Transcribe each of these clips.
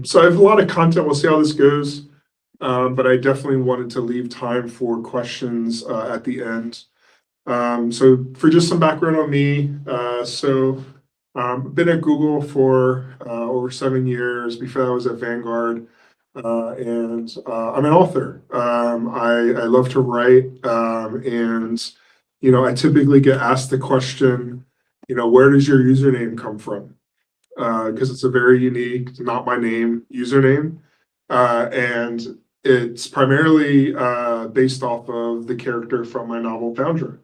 So I have a lot of content. We'll see how this goes. But I definitely wanted to leave time for questions at the end. So for just some background on me, I've been at Google for over 7 years. Before that, I was at Vanguard, and I'm an author. I love to write, and I typically get asked the question, where does your username come from? Because it's a very unique, not my name username, and it's primarily based off of the character from my novel Foundra.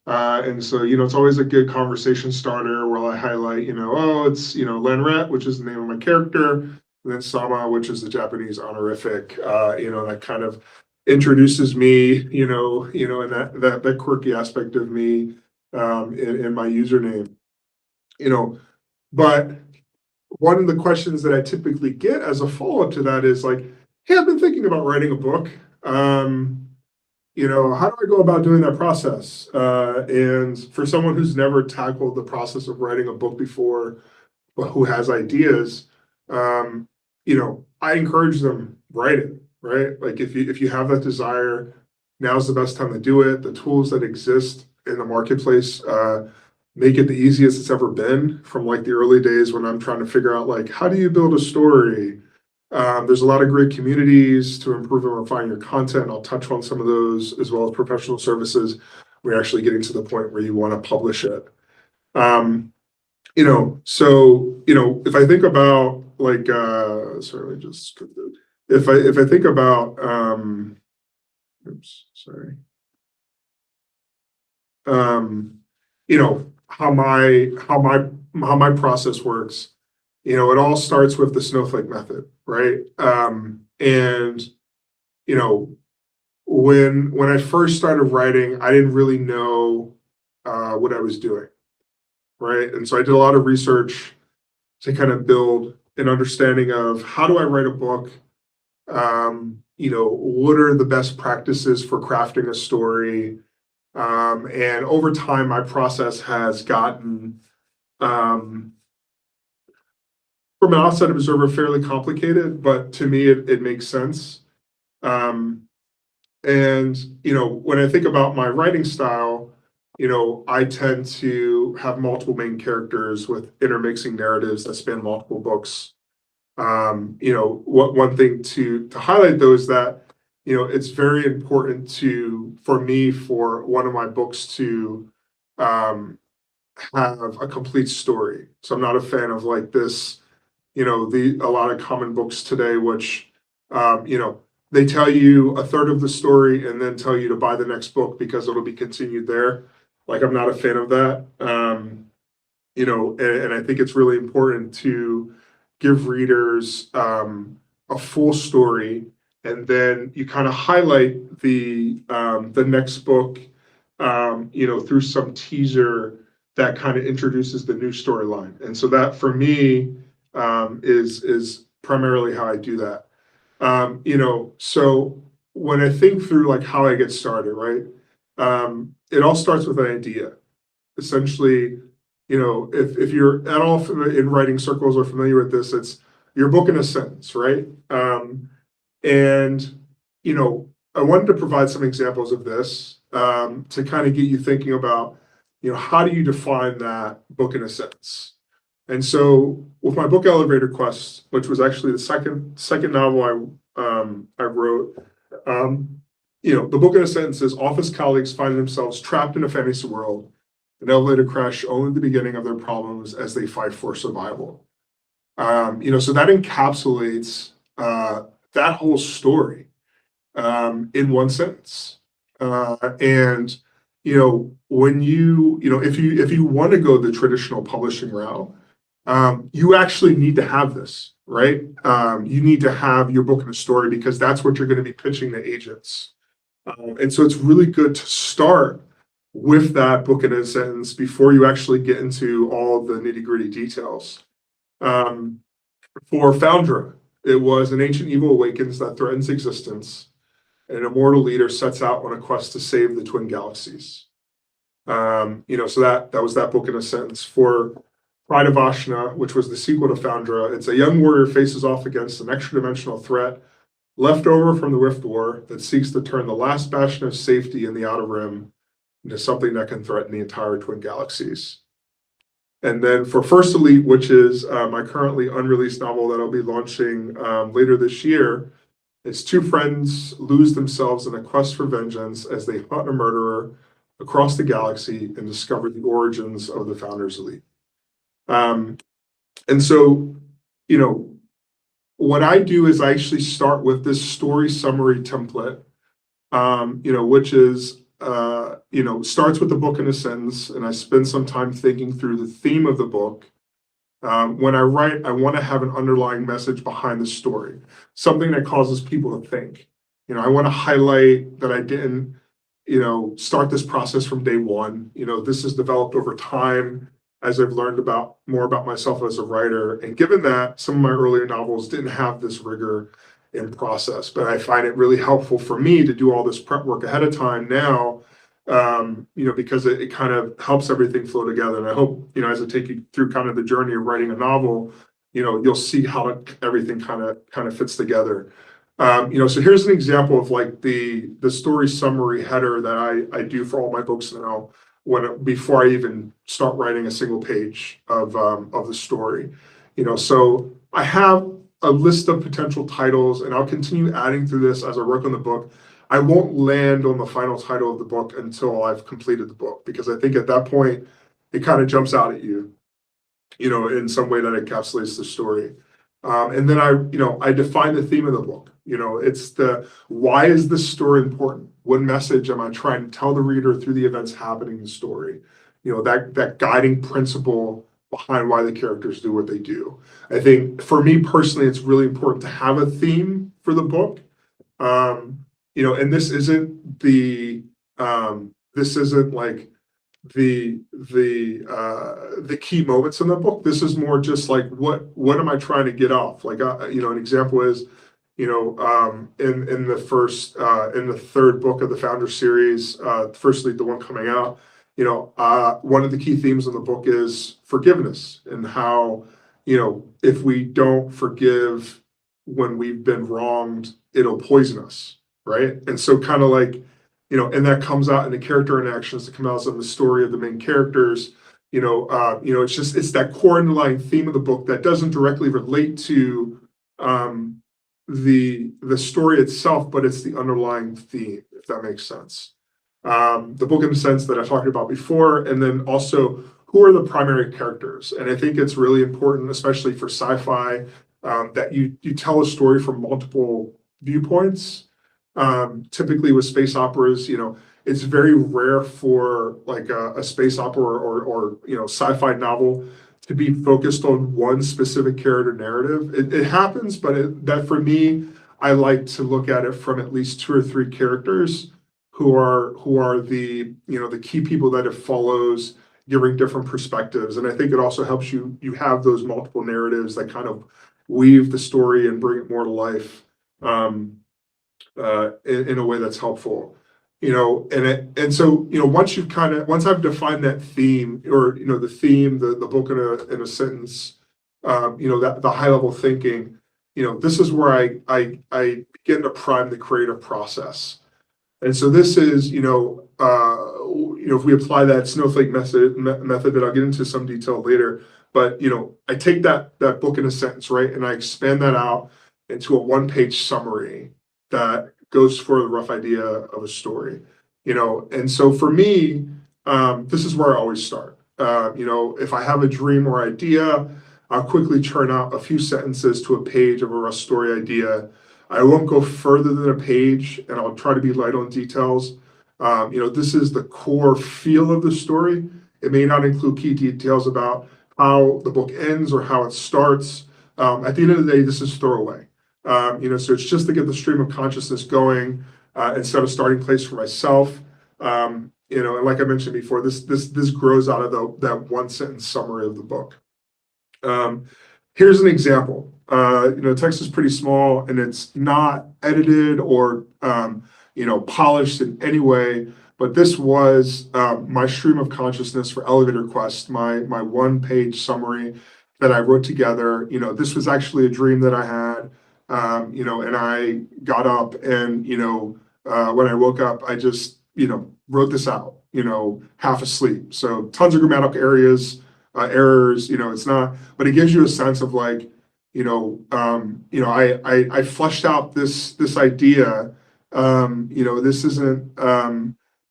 And so, it's always a good conversation starter where I highlight, oh, it's, Lenret, which is the name of my character, and then Sama, which is the Japanese honorific, that kind of introduces me, and that quirky aspect of me in my username, but one of the questions that I typically get as a follow-up to that is like, hey, I've been thinking about writing a book. How do I go about doing that process? And for someone who's never tackled the process of writing a book before, but who has ideas, I encourage them, write it, right? Like if you have that desire, now's the best time to do it. The tools that exist in the marketplace make it the easiest it's ever been from like the early days when I'm trying to figure out like, how do you build a story? There's a lot of great communities to improve and refine your content. I'll touch on some of those as well as professional services. We're actually getting to the point where you want to publish it. If I think about like, sorry, just, if I think about, oops, sorry. How my process works, it all starts with the snowflake method, right? And when I first started writing, I didn't really know what I was doing, right? And so I did a lot of research to kind of build an understanding of how do I write a book? What are the best practices for crafting a story? And over time, my process has gotten, from an outside observer, fairly complicated, but to me, it makes sense. And, when I think about my writing style, I tend to have multiple main characters with intermixing narratives that span multiple books. One thing to highlight though is that, it's very important for me for one of my books to have a complete story. So I'm not a fan of like this, a lot of common books today, which, they tell you a third of the story and then tell you to buy the next book because it'll be continued there. Like, I'm not a fan of that. And I think it's really important to give readers a full story, and then you kind of highlight the next book, through some teaser that kind of introduces the new storyline. And so that for me is primarily how I do that. So when I think through like how I get started, right? It all starts with an idea. Essentially, if you're at all in writing circles or familiar with this, it's your book in a sentence, right? And I wanted to provide some examples of this to kind of get you thinking about, how do you define that book in a sentence? And so with my book Elevator Quest, which was actually the second novel I wrote, the book in a sentence is office colleagues find themselves trapped in a fantasy world. An elevator crash only the beginning of their problems as they fight for survival. So that encapsulates that whole story in one sentence. And when if you want to go the traditional publishing route, you actually need to have this, right? You need to have your book in a story because that's what you're going to be pitching to agents. And so it's really good to start with that book in a sentence before you actually get into all the nitty-gritty details. For Foundra, it was an ancient evil awakens that threatens existence, and an immortal leader sets out on a quest to save the twin galaxies. So that was that book in a sentence. For Pride of Ashna, which was the sequel to Foundra. It's a young warrior faces off against an extra-dimensional threat left over from the Rift War that seeks to turn the last bastion of safety in the Outer Rim into something that can threaten the entire Twin Galaxies. And then for First Elite, which is my currently unreleased novel that I'll be launching later this year, it's two friends lose themselves in a quest for vengeance as they hunt a murderer across the galaxy and discover the origins of the Founders Elite. And so, you know, what I do is I actually start with this story summary template, which is, starts with the book in a sentence, and I spend some time thinking through the theme of the book. When I write, I want to have an underlying message behind the story, something that causes people to think. I want to highlight that I didn't, start this process from day one. This has developed over time as I've learned more about myself as a writer. And given that some of my earlier novels didn't have this rigor in process, but I find it really helpful for me to do all this prep work ahead of time now, because it kind of helps everything flow together. And I hope, as I take you through kind of the journey of writing a novel, you'll see how everything kind of fits together. So here's an example of like the story summary header that I do for all my books now before I even start writing a single page of the story. So I have a list of potential titles, and I'll continue adding through this as I work on the book. I won't land on the final title of the book until I've completed the book, because I think at that point it kind of jumps out at you, in some way that encapsulates the story. And then I define the theme of the book. It's why is this story important? What message am I trying to tell the reader through the events happening in the story? That guiding principle behind why the characters do what they do. I think for me personally, it's really important to have a theme for the book. And this isn't like the key moments in the book. This is more just like what am I trying to get off? Like an example is in the third book of the Founder series, firstly the one coming out, one of the key themes in the book is forgiveness, and how if we don't forgive when we've been wronged, it'll poison us, right? And so kind of like and that comes out in the character interactions that come out in the story of the main characters. It's that core underlying theme of the book that doesn't directly relate to the story itself, but it's the underlying theme, if that makes sense. The book in the sense that I talked about before, and then also who are the primary characters. And I think it's really important, especially for sci-fi, that you tell a story from multiple viewpoints. Typically with space operas, it's very rare for like a space opera or sci-fi novel to be focused on one specific character narrative. It happens, but that for me, I like to look at it from at least two or three characters who are the the key people that it follows, giving different perspectives. And I think it also helps you have those multiple narratives that kind of weave the story and bring it more to life. In a way that's helpful, and so once I've defined that theme, or the theme, the book in a sentence, that the high level thinking, this is where I begin to prime the creative process. And so this is if we apply that snowflake method that I'll get into some detail later, but I take that book in a sentence, right, and I expand that out into a one-page summary that goes for the rough idea of a story, and so for me, this is where I always start. If I have a dream or idea, I'll quickly churn out a few sentences to a page of a rough story idea. I won't go further than a page, and I'll try to be light on details. This is the core feel of the story. It may not include key details about how the book ends or how it starts. At the end of the day, this is throwaway. So it's just to get the stream of consciousness going, instead of starting place for myself. And like I mentioned before, this grows out of that one sentence summary of the book. Here's an example. Text is pretty small, and it's not edited or polished in any way, but this was my stream of consciousness for Elevator Quest, my one-page summary that I wrote together. This was actually a dream that I had, and I got up and, when I woke up, I just, wrote this out, half asleep. So tons of grammatical errors, it's not, but it gives you a sense of like, I fleshed out this idea. This isn't,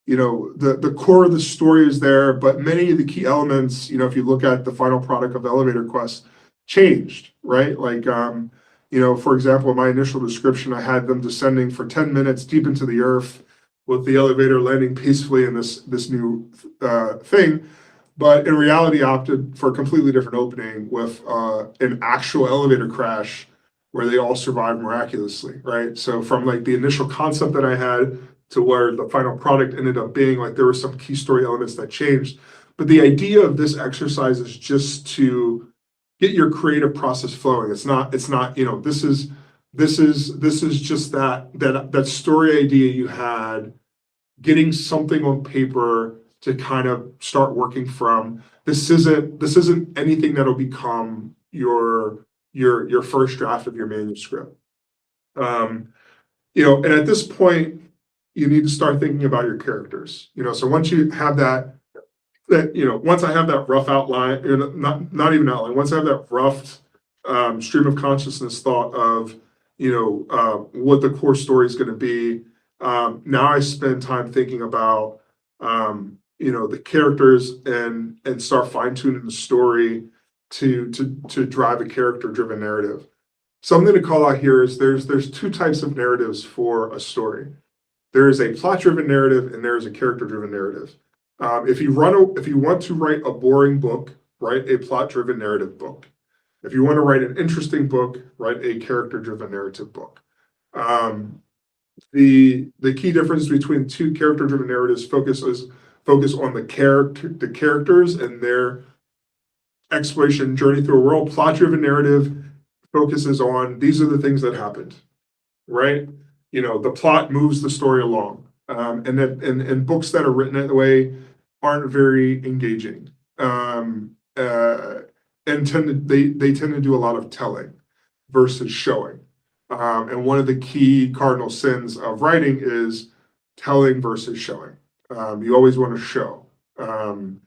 the core of the story is there, but many of the key elements, if you look at the final product of Elevator Quest, changed, right? Like, for example, in my initial description, I had them descending for 10 minutes deep into the earth with the elevator landing peacefully in this new thing. But in reality, I opted for a completely different opening with an actual elevator crash where they all survived miraculously, right? So from like the initial concept that I had to where the final product ended up being, like there were some key story elements that changed. But the idea of this exercise is just to get your creative process flowing. It's not, this is just that story idea you had, getting something on paper to kind of start working from. This isn't anything that'll become your first draft of your manuscript. And at this point, you need to start thinking about your characters. So once you have once I have that rough outline, not even outline, once I have that rough stream of consciousness thought of, what the core story is going to be, now I spend time thinking about, the characters and start fine tuning the story to drive a character driven narrative. Something to call out here is there's two types of narratives for a story. There is a plot driven narrative and there is a character driven narrative. If you want to write a boring book, write a plot driven narrative book. If you want to write an interesting book, write a character driven narrative book. The key difference between two character driven narratives focus on the characters and their exploration journey through a world. Plot driven narrative focuses on these are the things that happened, right? The plot moves the story along. And books that are written that way aren't very engaging. And they tend to do a lot of telling versus showing. And one of the key cardinal sins of writing is telling versus showing. You always want to show. I'm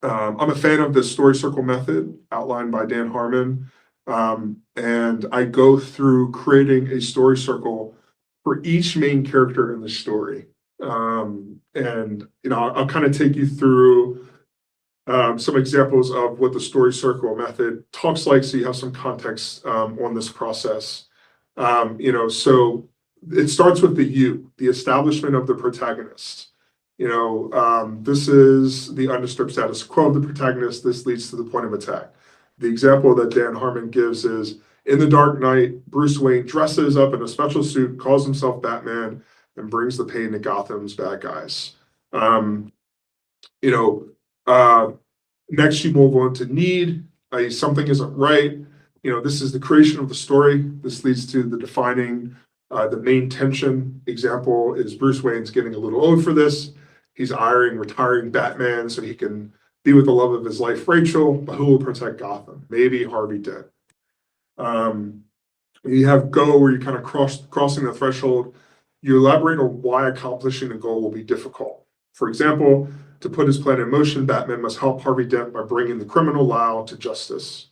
a fan of the story circle method outlined by Dan Harmon. And I go through creating a story circle for each main character in the story. And I'll kind of take you through some examples of what the story circle method talks like, so you have some context on this process. So it starts with the establishment of the protagonist. This is the undisturbed status quo of the protagonist. This leads to the point of attack. The example that Dan Harmon gives is, in The Dark Knight, Bruce Wayne dresses up in a special suit, calls himself Batman, and brings the pain to Gotham's bad guys. Next you move on to need. Something isn't right. This is the creation of the story. This leads to the defining the main tension. Example is Bruce Wayne's getting a little old for this. He's hiring retiring Batman so he can be with the love of his life, Rachel, but who will protect Gotham? Maybe Harvey Dent. You have go, where you're kind of crossing the threshold. You elaborate on why accomplishing a goal will be difficult. For example, to put his plan in motion, Batman must help Harvey Dent by bringing the criminal Lyle to justice.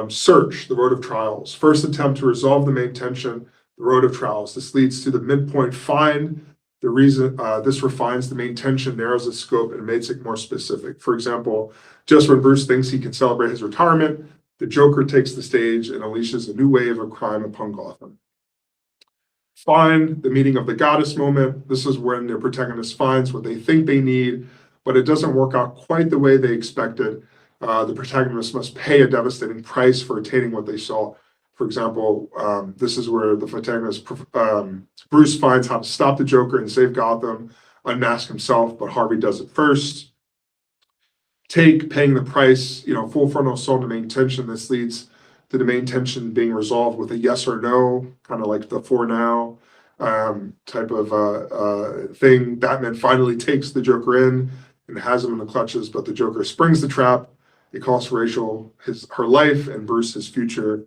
Search, the road of trials. First attempt to resolve the main tension, the road of trials. This leads to the midpoint find. The reason this refines the main tension, narrows its scope, and makes it more specific. For example, just when Bruce thinks he can celebrate his retirement, the Joker takes the stage and unleashes a new wave of crime upon Gotham. Find, the meeting of the goddess moment. This is when the protagonist finds what they think they need, but it doesn't work out quite the way they expected. The protagonist must pay a devastating price for attaining what they saw. For example, this is where the protagonist, Bruce, finds how to stop the Joker and save Gotham, unmask himself, but Harvey does it first. Paying the price, full frontal assault to main tension. This leads to the main tension being resolved with a yes or no, kind of like the for now. type of thing. Batman finally takes the Joker in and has him in the clutches, but the Joker springs the trap. It costs Rachel her life and Bruce his future.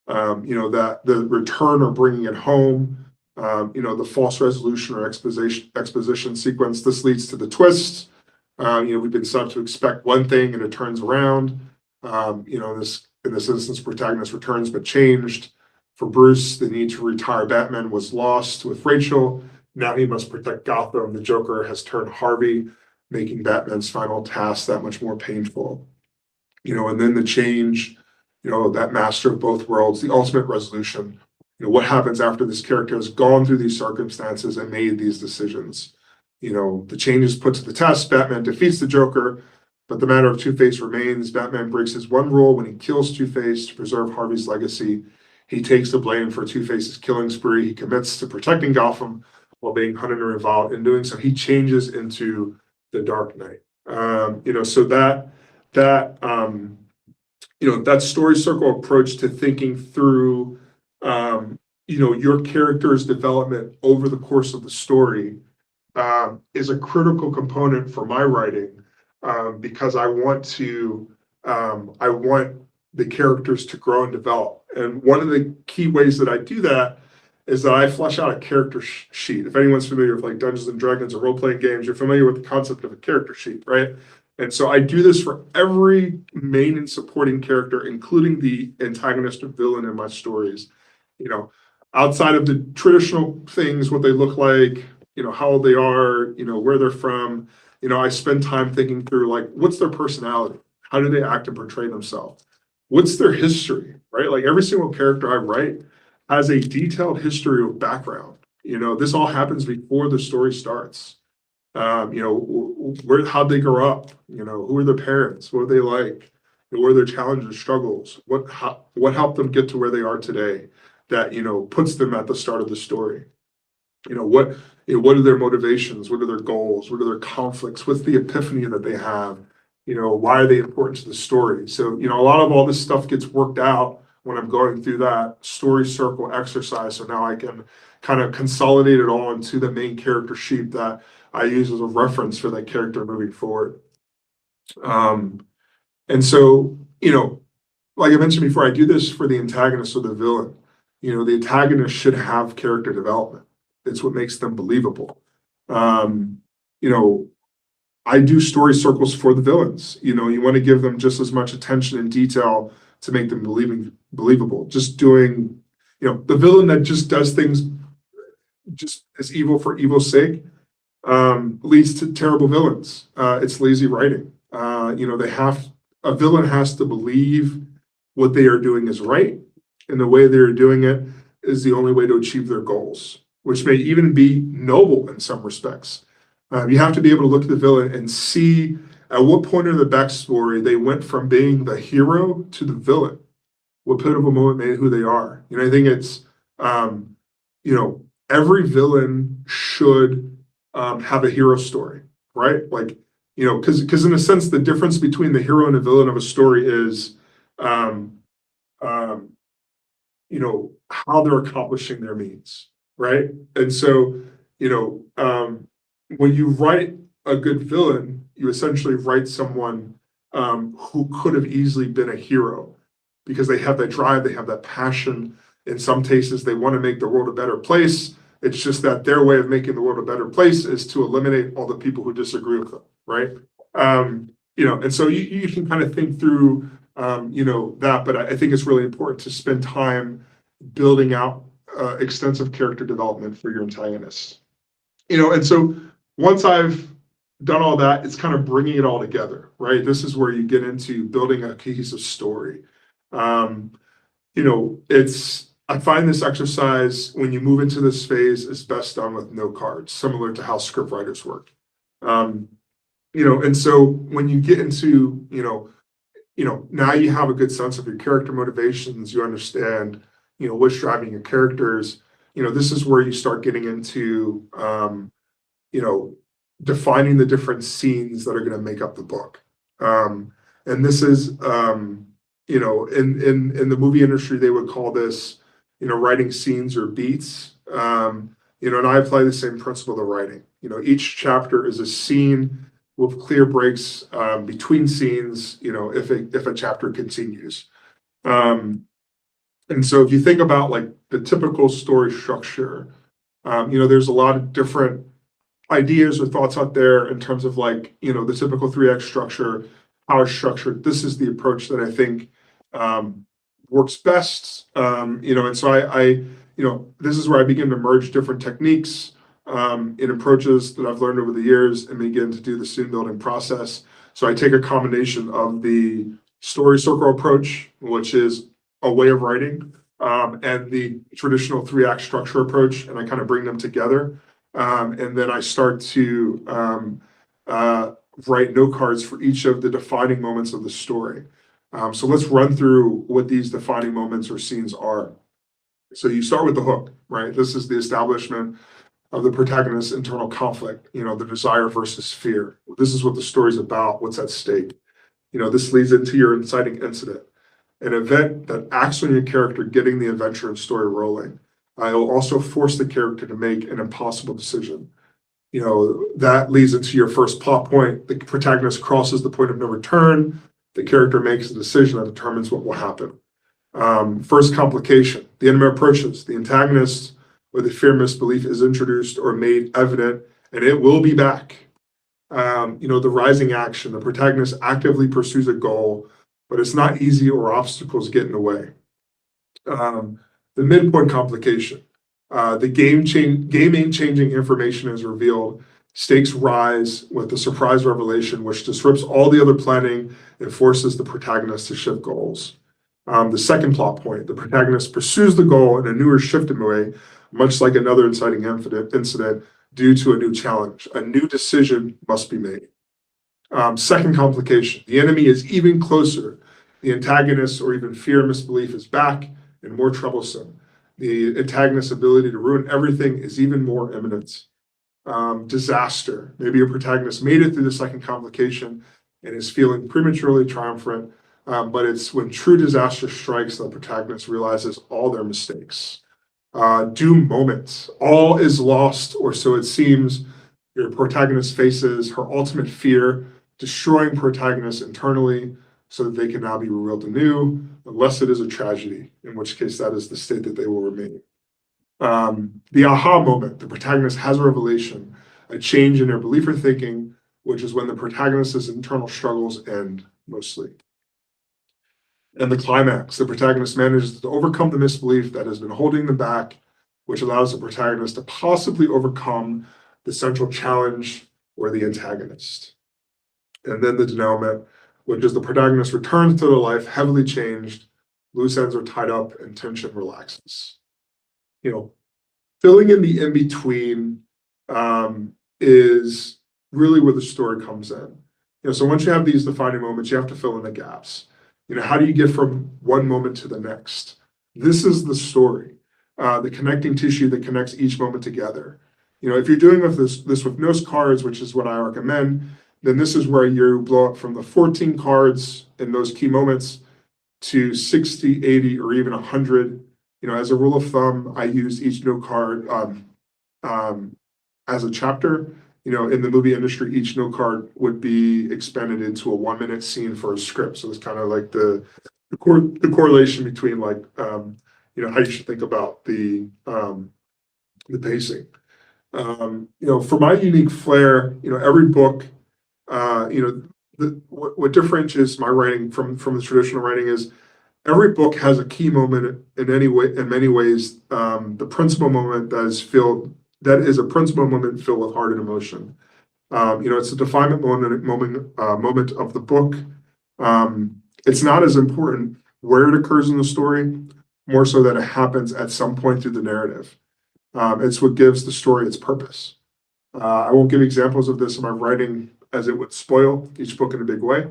That the return or bringing it home, the false resolution or exposition sequence. This leads to the twist. We've been set to expect one thing and it turns around. In this instance, protagonist returns but changed. For Bruce, the need to retire Batman was lost with Rachel. Now he must protect Gotham. The Joker has turned Harvey, making Batman's final task that much more painful. And then the change, that master of both worlds, the ultimate resolution. What happens after this character has gone through these circumstances and made these decisions? The change is put to the test. Batman defeats the Joker, but the matter of Two-Face remains. Batman breaks his one rule when he kills Two-Face to preserve Harvey's legacy. He takes the blame for Two-Face's killing spree. He commits to protecting Gotham while being hunted and reviled. In doing so, he changes into the Dark Knight. So that story circle approach to thinking through, your character's development over the course of the story is a critical component for my writing, because I want the characters to grow and develop. And one of the key ways that I do that is that I flesh out a character sheet. If anyone's familiar with like Dungeons and Dragons or role-playing games, you're familiar with the concept of a character sheet, right? And so I do this for every main and supporting character, including the antagonist or villain in my stories. Outside of the traditional things, what they look like, how old they are, where they're from, I spend time thinking through like, what's their personality? How do they act and portray themselves? What's their history, right? Like every single character I write has a detailed history of background. This all happens before the story starts. How'd they grow up? Who are their parents? What are they like? What are their challenges, struggles? What helped them get to where they are today that, puts them at the start of the story? What are their motivations? What are their goals? What are their conflicts? What's the epiphany that they have? Why are they important to the story? So, a lot of all this stuff gets worked out when I'm going through that story circle exercise. So now I can kind of consolidate it all into the main character sheet that I use as a reference for that character moving forward. And so, like I mentioned before, I do this for the antagonist or the villain. The antagonist should have character development. It's what makes them believable. I do story circles for the villains. You want to give them just as much attention and detail to make them believable. Just doing, the villain that just does things just as evil for evil's sake leads to terrible villains. It's lazy writing. A villain has to believe what they are doing is right, and the way they're doing it is the only way to achieve their goals, which may even be noble in some respects. You have to be able to look at the villain and see at what point in the backstory they went from being the hero to the villain. What pivotal moment made who they are. I think it's, every villain should have a hero story, right? Like, because in a sense, the difference between the hero and the villain of a story is, how they're accomplishing their means, right? And so, when you write a good villain, you essentially write someone who could have easily been a hero because they have that drive, they have that passion. In some cases, they want to make the world a better place. It's just that their way of making the world a better place is to eliminate all the people who disagree with them, right? And so you can kind of think through, that, but I think it's really important to spend time building out extensive character development for your antagonists. And so once I've done all that, it's kind of bringing it all together, right? This is where you get into building a cohesive story. I find this exercise, when you move into this phase, is best done with no cards, similar to how script writers work. And so when you get into, now you have a good sense of your character motivations, you understand, what's driving your characters. This is where you start getting into, defining the different scenes that are going to make up the book. And this is, in the movie industry, they would call this, writing scenes or beats. And I apply the same principle to writing. Each chapter is a scene with clear breaks between scenes, if a chapter continues. Um, and so if you think about like the typical story structure, there's a lot of different ideas or thoughts out there in terms of like, the typical 3 act structure, how it's structured. This is the approach that I think works best. And so this is where I begin to merge different techniques in approaches that I've learned over the years and begin to do the scene building process. So I take a combination of the story circle approach, which is a way of writing, and the traditional 3 act structure approach, and I kind of bring them together. And then I start to write note cards for each of the defining moments of the story. So let's run through what these defining moments or scenes are. So you start with the hook, right? This is the establishment of the protagonist's internal conflict, the desire versus fear. This is what the story's about, what's at stake. This leads into your inciting incident, an event that acts on your character getting the adventure and story rolling. It'll also force the character to make an impossible decision. That leads into your first plot point. The protagonist crosses the point of no return. The character makes a decision that determines what will happen. First complication, the enemy approaches. The antagonist or the fear misbelief is introduced or made evident, and it will be back. The rising action, the protagonist actively pursues a goal, but it's not easy or obstacles get in the way. The midpoint complication, the game-changing information is revealed. Stakes rise with the surprise revelation, which disrupts all the other planning and forces the protagonist to shift goals. The second plot point, the protagonist pursues the goal in a new or shifted way, much like another inciting incident due to a new challenge. A new decision must be made. Second complication, the enemy is even closer. The antagonist or even fear misbelief is back and more troublesome. The antagonist's ability to ruin everything is even more imminent. Disaster. Maybe your protagonist made it through the second complication and is feeling prematurely triumphant, but it's when true disaster strikes that the protagonist realizes all their mistakes. Doom moment. All is lost, or so it seems. Your protagonist faces her ultimate fear, destroying protagonists internally so that they can now be revealed anew, unless it is a tragedy, in which case that is the state that they will remain. The aha moment, the protagonist has a revelation, a change in their belief or thinking, which is when the protagonist's internal struggles end, mostly. And the climax, the protagonist manages to overcome the misbelief that has been holding them back, which allows the protagonist to possibly overcome the central challenge or the antagonist. And then the denouement, which is the protagonist returns to their life heavily changed, loose ends are tied up, and tension relaxes. Filling in the in-between is really where the story comes in. So once you have these defining moments, you have to fill in the gaps. How do you get from one moment to the next? This is the story, the connecting tissue that connects each moment together. If you're doing this with notes cards, which is what I recommend, then this is where you blow up from the 14 cards in those key moments to 60, 80, or even 100. As a rule of thumb, I use each note card as a chapter. In the movie industry, each note card would be expanded into a 1-minute scene for a script. So it's kind of like the correlation between how you should think about the pacing. For my unique flair, every book, what differentiates my writing from the traditional writing is every book has a key moment in many ways. The principal moment that is a principal moment filled with heart and emotion. It's a defining moment of the book. It's not as important where it occurs in the story, more so that it happens at some point through the narrative. It's what gives the story its purpose. I won't give examples of this in my writing as it would spoil each book in a big way.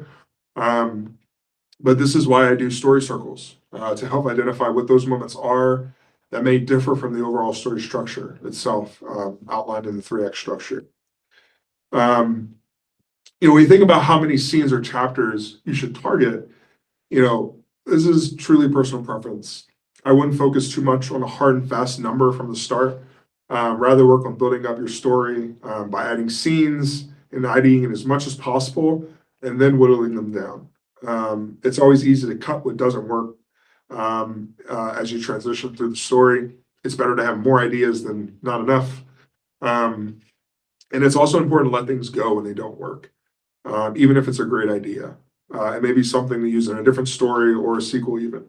But this is why I do story circles, to help identify what those moments are that may differ from the overall story structure itself, outlined in the 3 act structure. When you think about how many scenes or chapters you should target, this is truly personal preference. I wouldn't focus too much on a hard and fast number from the start. Rather work on building up your story by adding scenes and IDing it as much as possible, and then whittling them down. It's always easy to cut what doesn't work as you transition through the story. It's better to have more ideas than not enough. Um, and it's also important to let things go when they don't work, even if it's a great idea. It may be something to use in a different story or a sequel, even.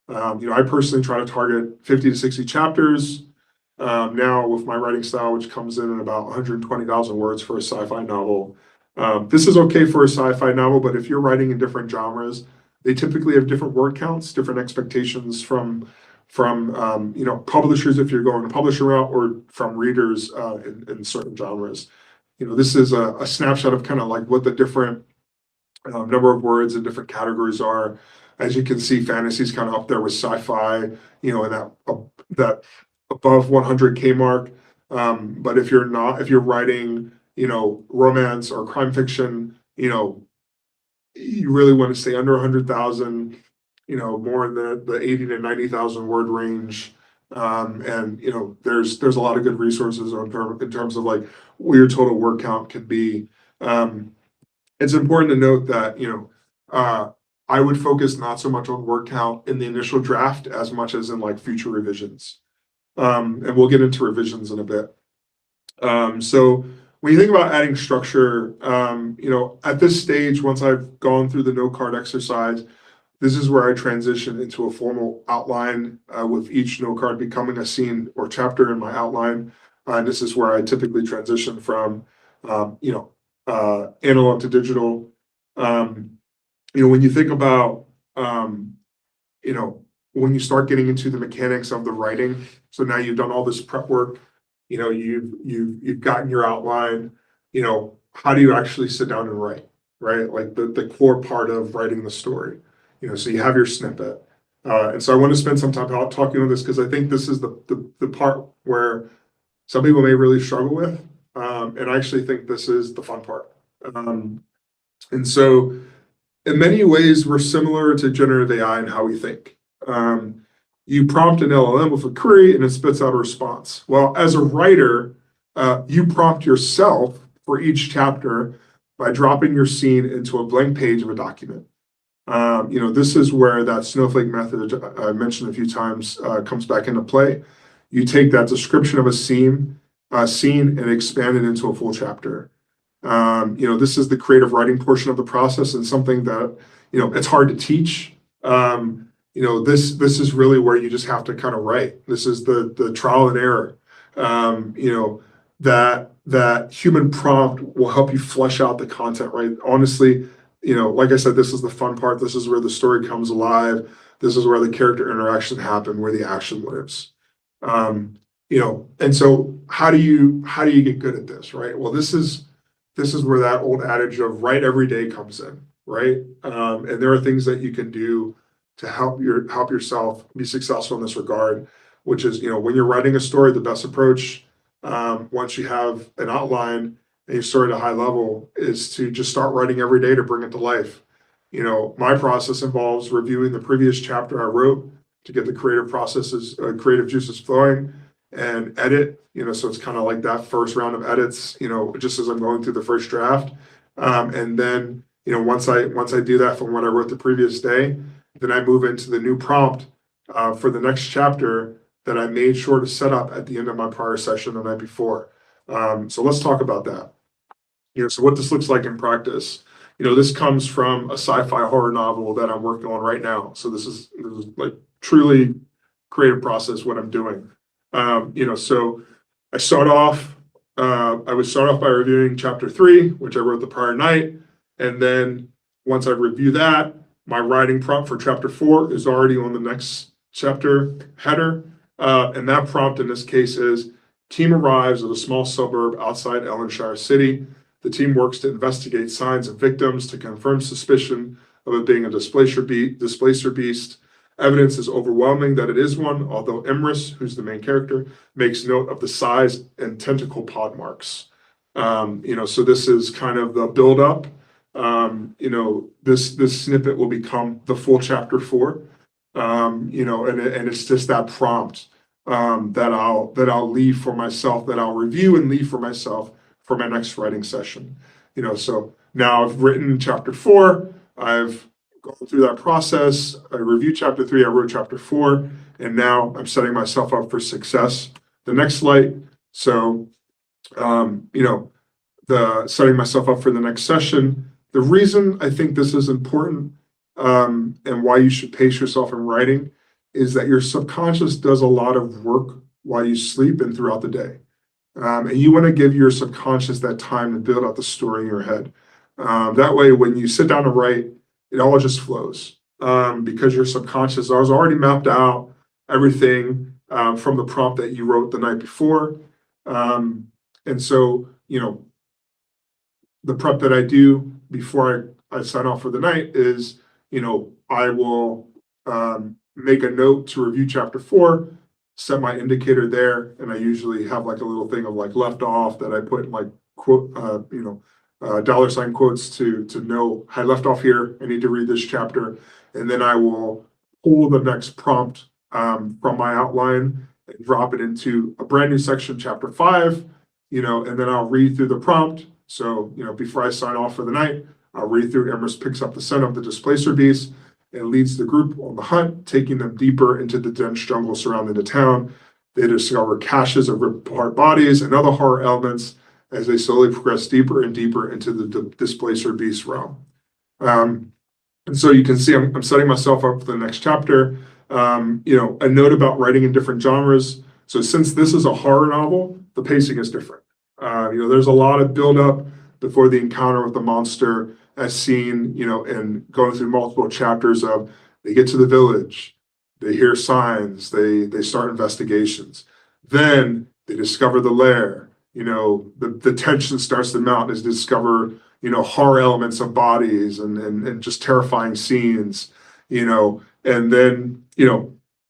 I personally try to target 50 to 60 chapters now with my writing style, which comes in at about 120,000 words for a sci-fi novel. This is okay for a sci-fi novel, but if you're writing in different genres, they typically have different word counts, different expectations from publishers if you're going the publisher route, or from readers in certain genres. This is a snapshot of kind of like what the different number of words in different categories are. As you can see, fantasy is kind of up there with sci-fi, in that above 100K mark. But if you're writing, romance or crime fiction, you really want to stay under 100,000, more in the 80 to 90,000 word range. And there's a lot of good resources in terms of like what your total word count can be. It's important to note that I would focus not so much on word count in the initial draft as much as in like future revisions. And we'll get into revisions in a bit. So when you think about adding structure, at this stage, once I've gone through the note card exercise, this is where I transition into a formal outline with each note card becoming a scene or chapter in my outline. And this is where I typically transition from, analog to digital. When you think about, when you start getting into the mechanics of the writing, so now you've done all this prep work, you've gotten your outline, how do you actually sit down and write, right? Like the core part of writing the story, so you have your snippet. And so I want to spend some time talking on this because I think this is the part where some people may really struggle with. And I actually think this is the fun part. And so in many ways, we're similar to generative AI in how we think. You prompt an LLM with a query and it spits out a response. Well, as a writer, you prompt yourself for each chapter by dropping your scene into a blank page of a document. This is where that snowflake method I mentioned a few times comes back into play. You take that description of a scene and expand it into a full chapter. This is the creative writing portion of the process, and something that it's hard to teach. This is really where you just have to kind of write. This is the trial and error. That human prompt will help you flesh out the content, right? Honestly, like I said, this is the fun part. This is where the story comes alive. This is where the character interaction happen, where the action lives. And so how do you get good at this, right? Well, this is where that old adage of write every day comes in, right? And there are things that you can do to help yourself be successful in this regard, which is, when you're writing a story, the best approach, once you have an outline and you start at a high level, is to just start writing every day to bring it to life. My process involves reviewing the previous chapter I wrote to get the creative juices flowing, and edit, so it's kind of like that first round of edits, just as I'm going through the first draft. And then, once I do that from what I wrote the previous day, then I move into the new prompt for the next chapter that I made sure to set up at the end of my prior session the night before. So let's talk about that. So what this looks like in practice. This comes from a sci-fi horror novel that I'm working on right now. So this is like truly creative process, what I'm doing. So I would start off by reviewing chapter 3, which I wrote the prior night. And then once I review that, my writing prompt for chapter 4 is already on the next chapter header. And that prompt in this case is: team arrives at a small suburb outside Ellenshire City. The team works to investigate signs of victims to confirm suspicion of it being a displacer beast. Evidence is overwhelming that it is one, although Emrys, who's the main character, makes note of the size and tentacle pod marks. So this is kind of the build-up. This snippet will become the full chapter 4. And it's just that prompt that I'll leave for myself, that I'll review and leave for myself for my next writing session. So now I've written chapter 4. I've gone through that process. I reviewed chapter 3. I wrote chapter 4, and now I'm setting myself up for success. The next slide. So, the setting myself up for the next session. The reason I think this is important, and why you should pace yourself in writing, is that your subconscious does a lot of work while you sleep and throughout the day. And you want to give your subconscious that time to build out the story in your head. That way, when you sit down to write, it all just flows, because your subconscious has already mapped out everything from the prompt that you wrote the night before. And so, the prep that I do before I sign off for the night is, I will make a note to review chapter 4, set my indicator there, and I usually have like a little thing of like left off that I put in like quote, dollar sign quotes to know I left off here. I need to read this chapter, and then I will pull the next prompt from my outline and drop it into a brand new section, chapter 5. And then I'll read through the prompt. So, before I sign off for the night, I'll read through. Emrys picks up the scent of the displacer beast and leads the group on the hunt, taking them deeper into the dense jungle surrounding the town. They discover caches of ripped apart bodies and other horror elements as they slowly progress deeper and deeper into the displacer beast realm. And so you can see I'm setting myself up for the next chapter. A note about writing in different genres. So since this is a horror novel, the pacing is different. There's a lot of buildup before the encounter with the monster, as seen, and going through multiple chapters of they get to the village, they hear signs, they start investigations. Then they discover the lair. The tension starts to mount as they discover, horror elements of bodies and just terrifying scenes, and then,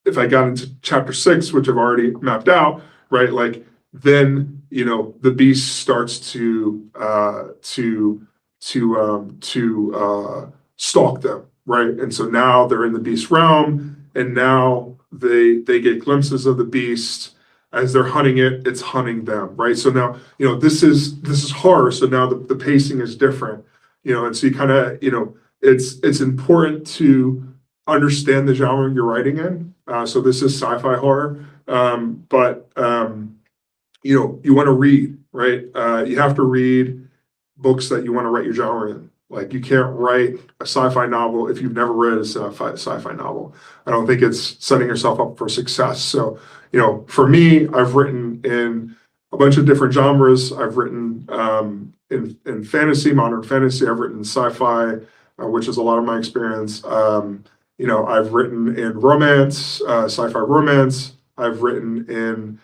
if I got into chapter 6, which I've already mapped out, right? Like then, the beast starts to stalk them, right? And so now they're in the beast realm, and now they get glimpses of the beast as they're hunting it. It's hunting them, right? So now, this is horror. So now the pacing is different, and so you kind of, it's important to understand the genre you're writing in. So this is sci-fi horror, but you want to read, right? You have to read books that you want to write your genre in. Like you can't write a sci-fi novel if you've never read a sci-fi novel. I don't think it's setting yourself up for success. So, for me, I've written in a bunch of different genres. I've written in fantasy, modern fantasy. I've written sci-fi, which is a lot of my experience. I've written in romance, sci-fi romance. I've written in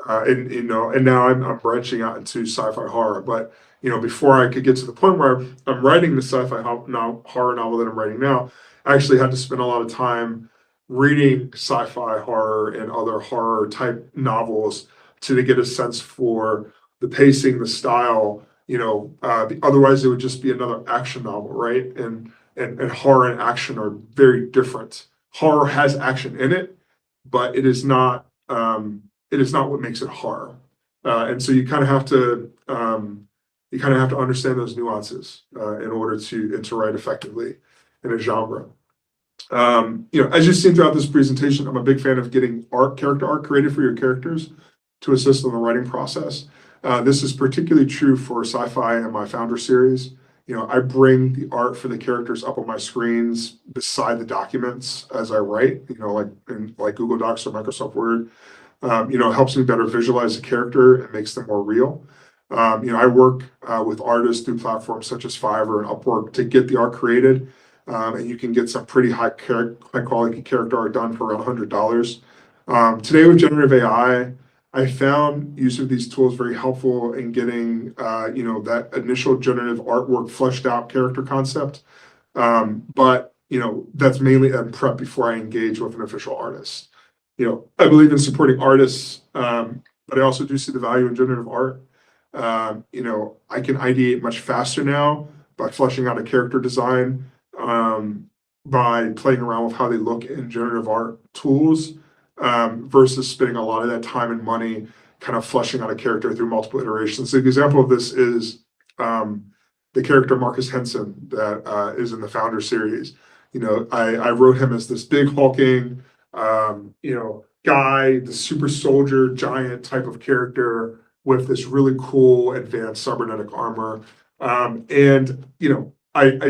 and now I'm branching out into sci-fi horror. But before I could get to the point where I'm writing the sci-fi horror novel that I'm writing now, I actually had to spend a lot of time reading sci-fi horror and other horror type novels to get a sense for the pacing, the style. Otherwise it would just be another action novel, right? And horror and action are very different. Horror has action in it, but it is not. It is not what makes it horror, and so you kind of have to understand those nuances in order to write effectively in a genre. As you've seen throughout this presentation, I'm a big fan of getting character art created for your characters to assist in the writing process. This is particularly true for sci-fi and my Founder series. I bring the art for the characters up on my screens beside the documents as I write. Like in Google Docs or Microsoft Word. It helps me better visualize the character and makes them more real. I work with artists through platforms such as Fiverr and Upwork to get the art created, and you can get some pretty high quality character art done for around $100. Today with generative AI, I found use of these tools very helpful in getting that initial generative artwork fleshed out character concept. But that's mainly a prep before I engage with an official artist. I believe in supporting artists, but I also do see the value in generative art. I can ideate much faster now by fleshing out a character design, by playing around with how they look in generative art tools, versus spending a lot of that time and money kind of fleshing out a character through multiple iterations. So the example of this is the character Marcus Henson that is in the Founder series. I wrote him as this big hulking, guy, the super soldier giant type of character with this really cool advanced cybernetic armor. I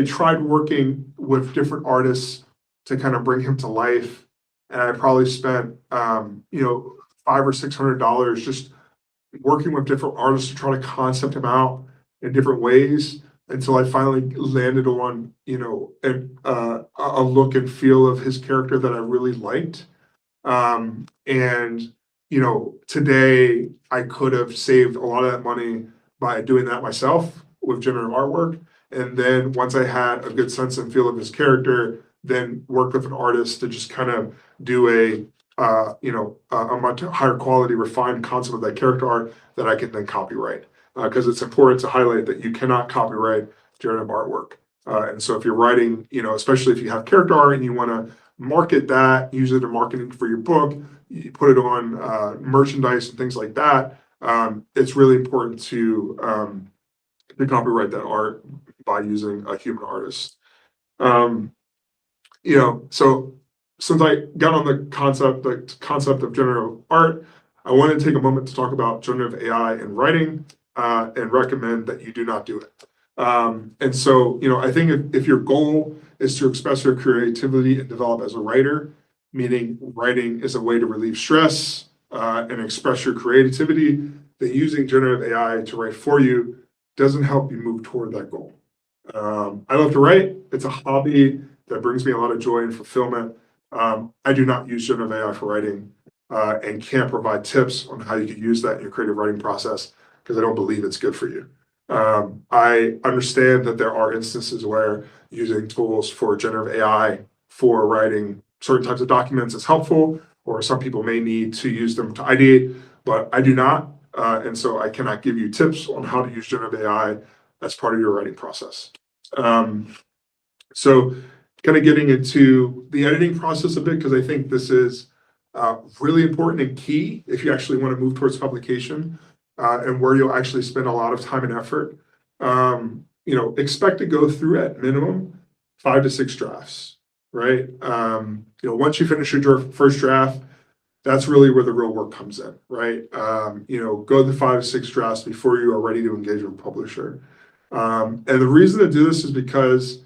tried working with different artists to kind of bring him to life, and I probably spent $500 or $600 just working with different artists to try to concept him out in different ways until I finally landed on a look and feel of his character that I really liked. And today I could have saved a lot of that money by doing that myself with generative artwork. And then once I had a good sense and feel of his character, then worked with an artist to just kind of do a much higher quality, refined concept of that character art that I can then copyright. Because it's important to highlight that you cannot copyright generative artwork. And so if you're writing, especially if you have character art and you want to market that, use it in marketing for your book, you put it on merchandise and things like that, it's really important to copyright that art by using a human artist. So since I got on the concept of generative art, I wanted to take a moment to talk about generative AI in writing and recommend that you do not do it. And so, I think if your goal is to express your creativity and develop as a writer, meaning writing is a way to relieve stress and express your creativity, then using generative AI to write for you doesn't help you move toward that goal. I love to write. It's a hobby that brings me a lot of joy and fulfillment. I do not use generative AI for writing and can't provide tips on how you can use that in your creative writing process because I don't believe it's good for you. I understand that there are instances where using tools for generative AI for writing certain types of documents is helpful, or some people may need to use them to ideate, but I do not. And so I cannot give you tips on how to use generative AI as part of your writing process. So kind of getting into the editing process a bit, because I think this is really important and key if you actually want to move towards publication and where you'll actually spend a lot of time and effort. Expect to go through at minimum 5 to 6 drafts, right? Once you finish your first draft, that's really where the real work comes in, right? Go the 5 to 6 drafts before you are ready to engage with a publisher. And the reason to do this is because,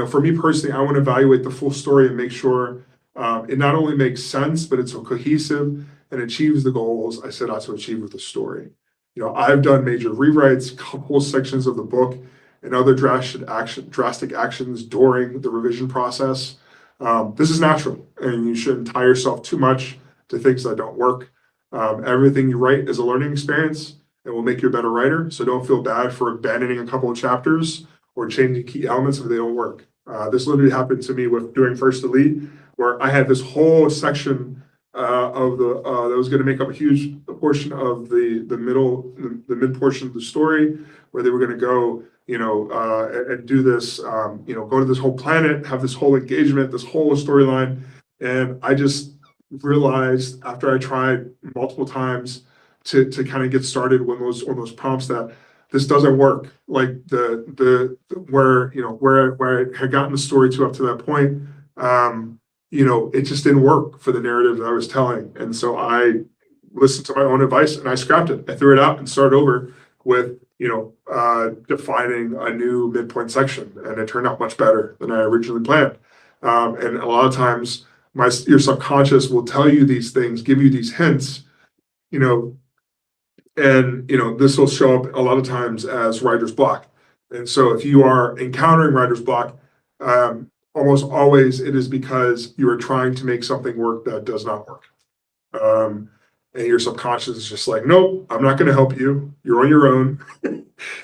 for me personally, I want to evaluate the full story and make sure it not only makes sense, but it's cohesive and achieves the goals I set out to achieve with the story. I've done major rewrites, whole sections of the book, and other drastic actions during the revision process. This is natural, and you shouldn't tie yourself too much to things that don't work. Everything you write is a learning experience and will make you a better writer. So don't feel bad for abandoning a couple of chapters or changing key elements if they don't work. This literally happened to me with doing First Elite, where I had this whole section that was going to make up a huge portion of the mid portion of the story, where they were going to go, and do this, go to this whole planet, have this whole engagement, this whole storyline, and I just realized after I tried multiple times to kind of get started on those prompts that this doesn't work. Like where I had gotten the story to up to that point, it just didn't work for the narrative that I was telling. And so I listened to my own advice and I scrapped it. I threw it out and started over with, defining a new midpoint section. And it turned out much better than I originally planned. And a lot of times your subconscious will tell you these things, give you these hints, and this will show up a lot of times as writer's block. And so if you are encountering writer's block, almost always it is because you are trying to make something work that does not work. And your subconscious is just like, nope, I'm not going to help you. You're on your own.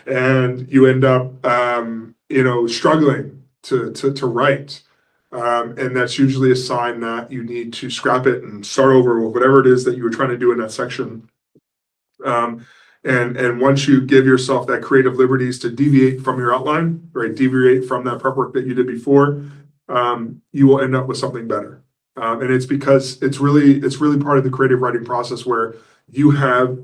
And you end up, struggling to write. And that's usually a sign that you need to scrap it and start over with whatever it is that you were trying to do in that section. And once you give yourself that creative liberties to deviate from your outline, right, deviate from that prep work that you did before, you will end up with something better. And it's because it's really part of the creative writing process where you have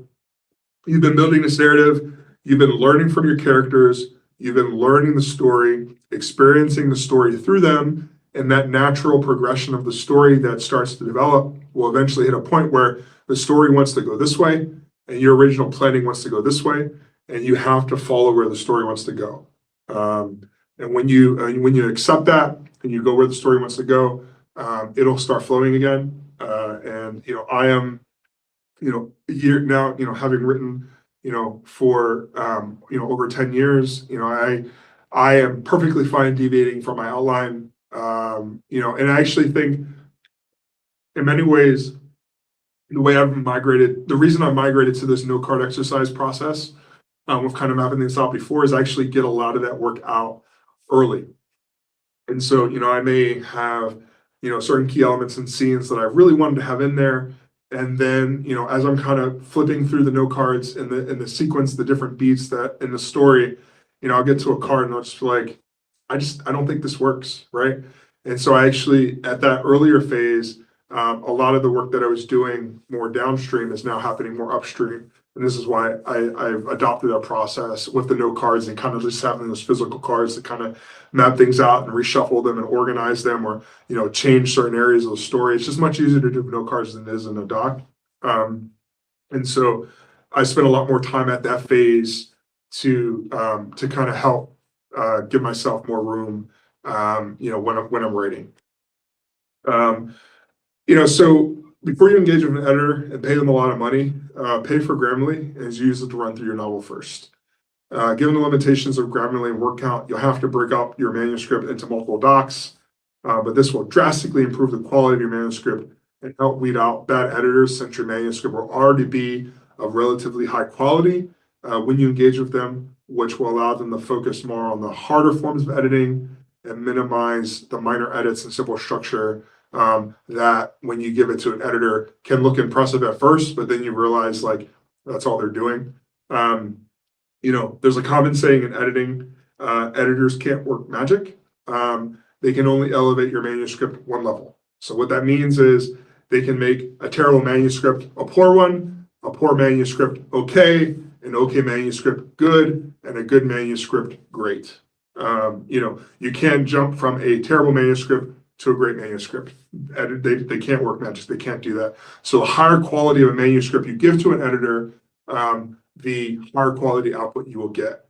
you've been building this narrative, you've been learning from your characters, you've been learning the story, experiencing the story through them, and that natural progression of the story that starts to develop will eventually hit a point where the story wants to go this way, and your original planning wants to go this way, and you have to follow where the story wants to go. And when you accept that and you go where the story wants to go, it'll start flowing again. And I am a year now, having written, for over 10 years, I am perfectly fine deviating from my outline. And I actually think in many ways, the reason I migrated to this no card exercise process, of kind of mapping this out before, is actually get a lot of that work out early. And so, I may have, certain key elements and scenes that I really wanted to have in there. And then, as I'm kind of flipping through the note cards in the sequence, the different beats that in the story, I'll get to a card and I'll just be like, I don't think this works, right? And so I actually, at that earlier phase, a lot of the work that I was doing more downstream is now happening more upstream. And this is why I've adopted that process with the note cards and kind of just having those physical cards to kind of map things out and reshuffle them and organize them, or change certain areas of the story. It's just much easier to do with note cards than it is in a doc. And so I spent a lot more time at that phase to kind of help give myself more room, when I'm writing. So before you engage with an editor and pay them a lot of money, pay for Grammarly and use it to run through your novel first. Given the limitations of Grammarly and word count, you'll have to break up your manuscript into multiple docs, but this will drastically improve the quality of your manuscript and help weed out bad editors, since your manuscript will already be of relatively high quality when you engage with them, which will allow them to focus more on the harder forms of editing and minimize the minor edits and simple structure that, when you give it to an editor, can look impressive at first, but then you realize like that's all they're doing. There's a common saying in editing, editors can't work magic. They can only elevate your manuscript one level. So what that means is they can make a terrible manuscript a poor one, a poor manuscript okay, an okay manuscript good, and a good manuscript great. You can't jump from a terrible manuscript to a great manuscript. They can't work magic. They can't do that. So the higher quality of a manuscript you give to an editor, the higher quality output you will get.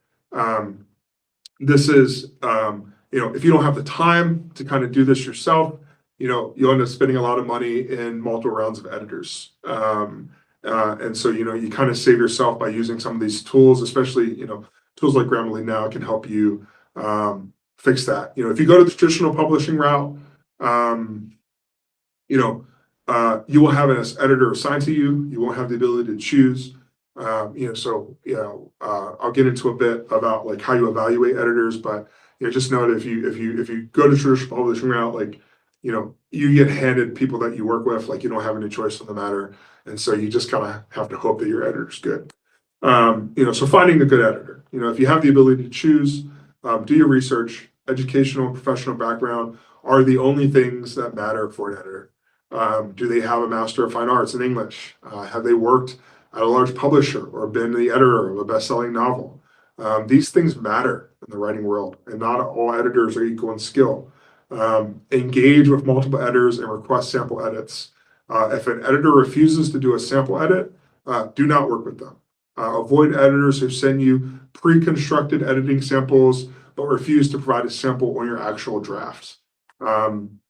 This is, if you don't have the time to kind of do this yourself, you'll end up spending a lot of money in multiple rounds of editors. And so, you kind of save yourself by using some of these tools, especially, tools like Grammarly now can help you fix that. If you go to the traditional publishing route, you will have an editor assigned to you. You won't have the ability to choose. I'll get into a bit about like how you evaluate editors, but just know that if you go to traditional publishing route, like you get handed people that you work with, like you don't have any choice in the matter, and so you just kind of have to hope that your editor's good. So finding a good editor. If you have the ability to choose, do your research. Educational and professional background are the only things that matter for an editor. Do they have a Master of Fine Arts in English? Have they worked at a large publisher or been the editor of a best-selling novel? These things matter in the writing world, and not all editors are equal in skill. Engage with multiple editors and request sample edits. If an editor refuses to do a sample edit, do not work with them. Avoid editors who send you pre-constructed editing samples but refuse to provide a sample on your actual draft. When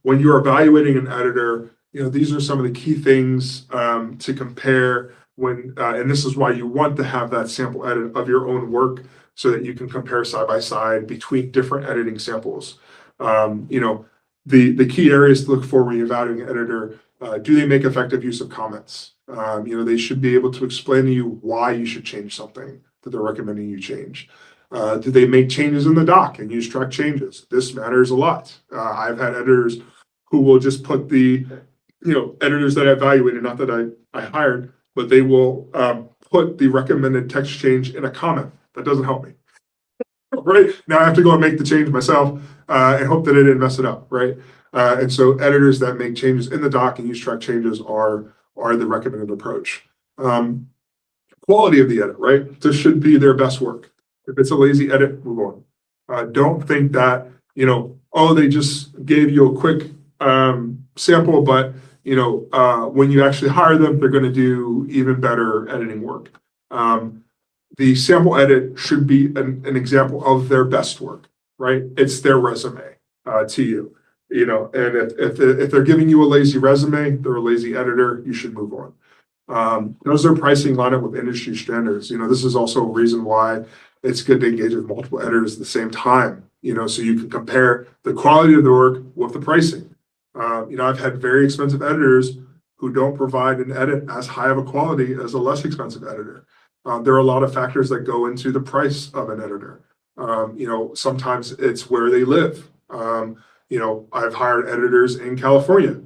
you're evaluating an editor, these are some of the key things to compare and this is why you want to have that sample edit of your own work, so that you can compare side by side between different editing samples. The key areas to look for when you're evaluating an editor: do they make effective use of comments? They should be able to explain to you why you should change something that they're recommending you change. Do they make changes in the doc and use track changes? This matters a lot. I've had editors who will just put the, editors that I evaluated, not that I hired, but they will put the recommended text change in a comment. That doesn't help me. Right? Now I have to go and make the change myself and hope that I didn't mess it up, right? And so editors that make changes in the doc and use track changes are the recommended approach. Quality of the edit, right? This should be their best work. If it's a lazy edit, move on. Don't think that, oh, they just gave you a quick sample, but when you actually hire them, they're going to do even better editing work. The sample edit should be an example of their best work, right? It's their resume to you, and if they're giving you a lazy resume, they're a lazy editor, you should move on. Does their pricing line up with industry standards? This is also a reason why it's good to engage with multiple editors at the same time, so you can compare the quality of the work with the pricing. I've had very expensive editors who don't provide an edit as high of a quality as a less expensive editor. There are a lot of factors that go into the price of an editor. Sometimes it's where they live. I've hired editors in California.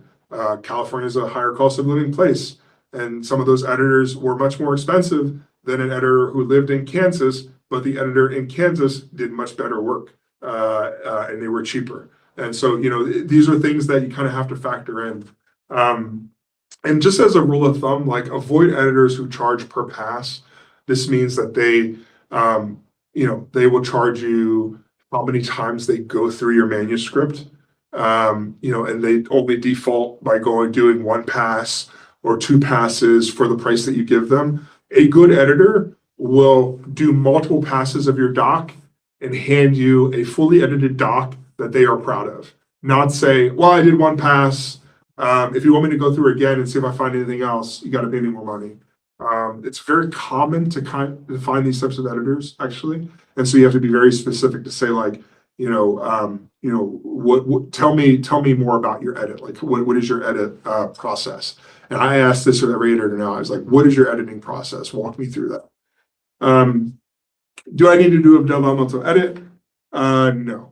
California is a higher cost of living place. And some of those editors were much more expensive than an editor who lived in Kansas, but the editor in Kansas did much better work, and they were cheaper. And so, these are things that you kind of have to factor in. And just as a rule of thumb, like avoid editors who charge per pass. This means that they will charge you how many times they go through your manuscript, and they only default by doing one pass or two passes for the price that you give them. A good editor will do multiple passes of your doc and hand you a fully edited doc that they are proud of. Not say, well, I did one pass. If you want me to go through again and see if I find anything else, you got to pay me more money. It's very common to find these types of editors, actually. And so you have to be very specific to say, like, tell me more about your edit. Like, what is your edit process? And I asked this of every editor now. I was like, what is your editing process? Walk me through that. Do I need to do a developmental edit? No.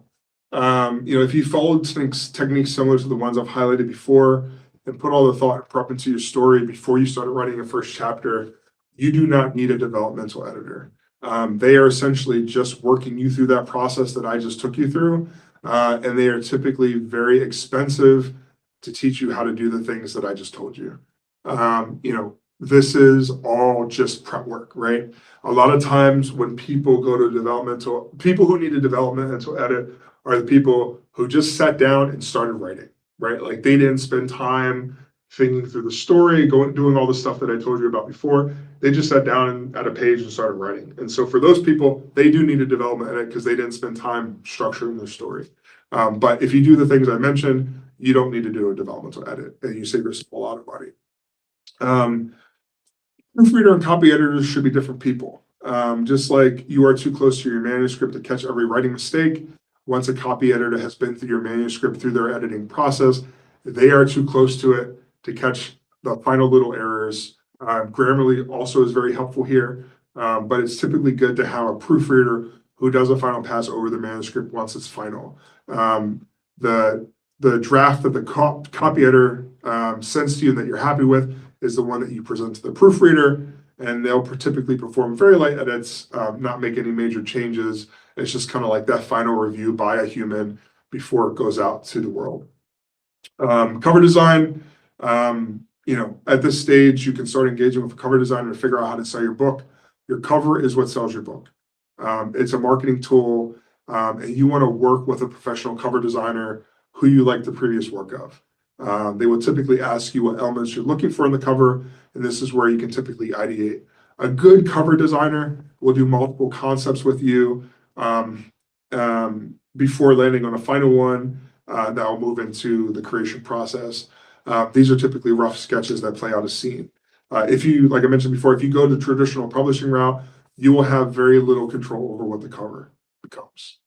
If you followed techniques similar to the ones I've highlighted before and put all the thought and prep into your story before you started writing a first chapter, you do not need a developmental editor. They are essentially just working you through that process that I just took you through. And they are typically very expensive to teach you how to do the things that I just told you. This is all just prep work, right? A lot of times when people go to people who need a developmental edit are the people who just sat down and started writing, right? Like they didn't spend time thinking through the story, doing all the stuff that I told you about before. They just sat down at a page and started writing. And so for those people, they do need a development edit because they didn't spend time structuring their story. But if you do the things I mentioned, you don't need to do a developmental edit, and you save yourself a lot of money. Proofreader and copy editors should be different people. Just like you are too close to your manuscript to catch every writing mistake, once a copy editor has been through your manuscript through their editing process, they are too close to it to catch the final little errors. Grammarly also is very helpful here, but it's typically good to have a proofreader who does a final pass over the manuscript once it's final. The draft that the copy editor sends to you and that you're happy with is the one that you present to the proofreader, and they'll typically perform very light edits, not make any major changes. It's just kind of like that final review by a human before it goes out to the world. Cover design, at this stage, you can start engaging with a cover designer to figure out how to sell your book. Your cover is what sells your book. It's a marketing tool, and you want to work with a professional cover designer who you like the previous work of. They will typically ask you what elements you're looking for in the cover, and this is where you can typically ideate. A good cover designer will do multiple concepts with you before landing on a final one that will move into the creation process. These are typically rough sketches that play out a scene. Like I mentioned before, if you go the traditional publishing route, you will have very little control over what the cover becomes.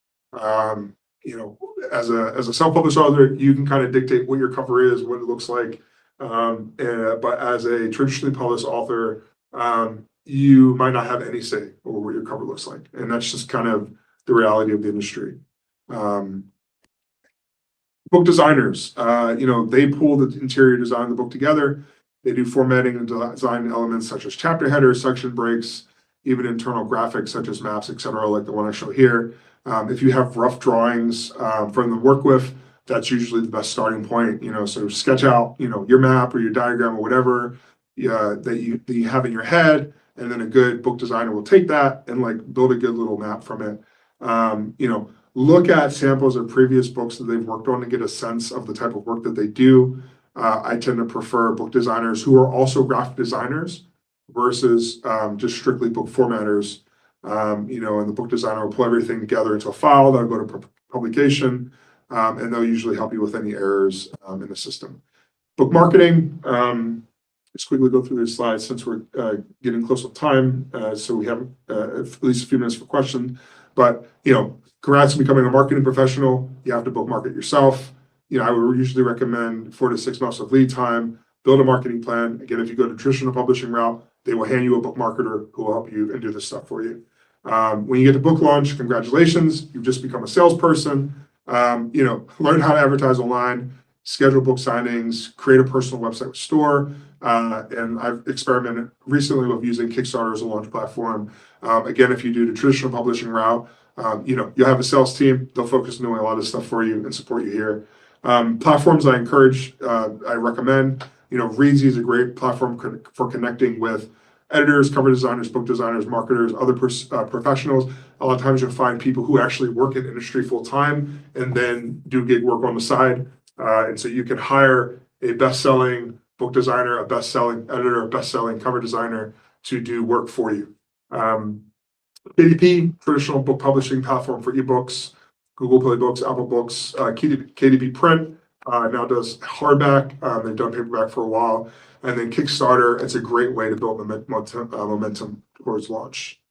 As a self-published author, you can kind of dictate what your cover is, what it looks like. But as a traditionally published author, you might not have any say over what your cover looks like. And that's just kind of the reality of the industry. Book designers, they pull the interior design of the book together. They do formatting and design elements such as chapter headers, section breaks, even internal graphics such as maps, etc., like the one I show here. If you have rough drawings from them to work with, that's usually the best starting point. So sketch out, your map or your diagram or whatever that you have in your head, and then a good book designer will take that and like build a good little map from it. Look at samples of previous books that they've worked on to get a sense of the type of work that they do. I tend to prefer book designers who are also graphic designers versus just strictly book formatters. And the book designer will pull everything together into a file that'll go to publication, and they'll usually help you with any errors in the system. Book marketing, let's quickly go through these slides since we're getting close on time, so we have at least a few minutes for questions. But, congrats on becoming a marketing professional. You have to book market yourself. I would usually recommend 4 to 6 months of lead time, build a marketing plan. Again, if you go to traditional publishing route, they will hand you a book marketer who will help you and do this stuff for you. When you get to book launch, congratulations, you've just become a salesperson. Learn how to advertise online, schedule book signings, create a personal website with store. And I've experimented recently with using Kickstarter as a launch platform. Again, if you do the traditional publishing route, you'll have a sales team. They'll focus on doing a lot of stuff for you and support you here. Platforms I encourage, I recommend, Reedsy is a great platform for connecting with editors, cover designers, book designers, marketers, other professionals. A lot of times you'll find people who actually work in industry full time and then do gig work on the side. And so you can hire a best-selling book designer, a best-selling editor, a best-selling cover designer to do work for you. KDP, traditional book publishing platform for ebooks, Google Play Books, Apple Books, KDP Print now does hardback. They've done paperback for a while. And then Kickstarter, it's a great way to build momentum towards launch.